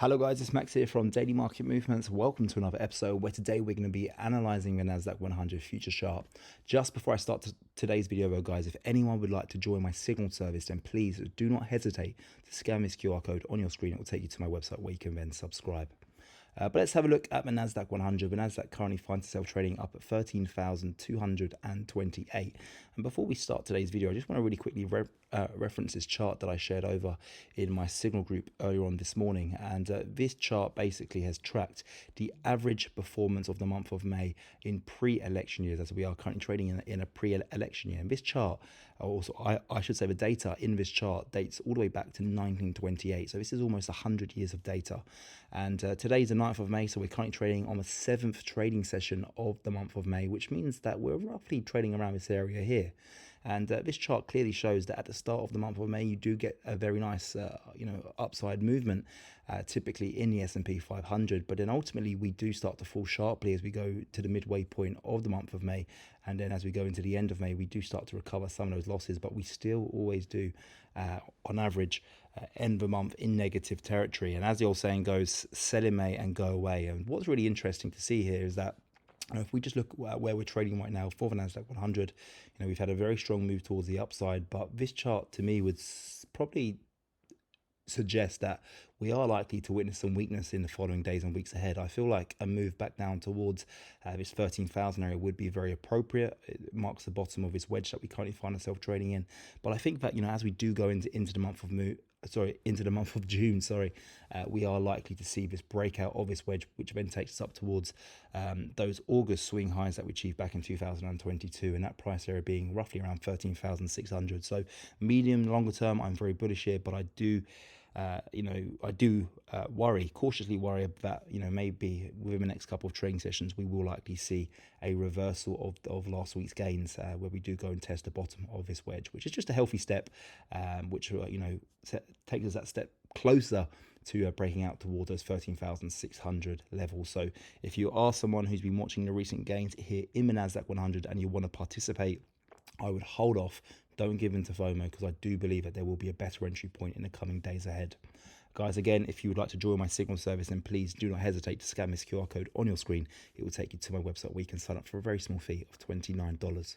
Hello guys, it's Max here from Daily Market Movements. Welcome to another episode where today we're going to be analyzing the Nasdaq 100 future chart. Just before I start today's video though guys, if anyone would like to join my Signal service, then please do not hesitate to scan this QR code on your screen. It will take you to my website where you can then subscribe. But let's have a look at the Nasdaq 100. The Nasdaq currently finds itself trading up at 13,228. And before we start today's video, I just want to really quickly reference this chart that I shared over in my Signal group earlier on this morning. And this chart basically has tracked the average performance of the month of May in pre-election years, as we are currently trading in a pre-election year. And this chart, also I should say the data in this chart dates all the way back to 1928. So this is almost 100 years of data. And today's the 9th of May, so we're currently trading on the 7th trading session of the month of May, which means that we're roughly trading around this area here. And this chart clearly shows that at the start of the month of May, you do get a very nice, upside movement, typically in the S&P 500. But then ultimately, we do start to fall sharply as we go to the midway point of the month of May. And then as we go into the end of May, we do start to recover some of those losses. But we still always do, on average, end the month in negative territory. And as the old saying goes, sell in May and go away. And what's really interesting to see here is that if we just look at where we're trading right now for the Nasdaq 100, we've had a very strong move towards the upside, but this chart to me would probably suggest that we are likely to witness some weakness in the following days and weeks ahead. I feel like a move back down towards this 13,000 area would be very appropriate. It marks the bottom of this wedge that we currently find ourselves trading in. But I think that, as we do go into the month of June, we are likely to see this breakout of this wedge, which then takes us up towards those August swing highs that we achieved back in 2022, and that price area being roughly around 13,600. So medium, longer term, I'm very bullish here, but I do cautiously worry that, maybe within the next couple of trading sessions, we will likely see a reversal of last week's gains, where we do go and test the bottom of this wedge, which is just a healthy step, which, takes us that step closer to breaking out toward those 13,600 levels. So if you are someone who's been watching the recent gains here in the Nasdaq 100 and you want to participate, I would hold off. Don't give in to FOMO, because I do believe that there will be a better entry point in the coming days ahead. Guys, again, if you would like to join my Signal service, then please do not hesitate to scan this QR code on your screen. It will take you to my website where you can sign up for a very small fee of $29.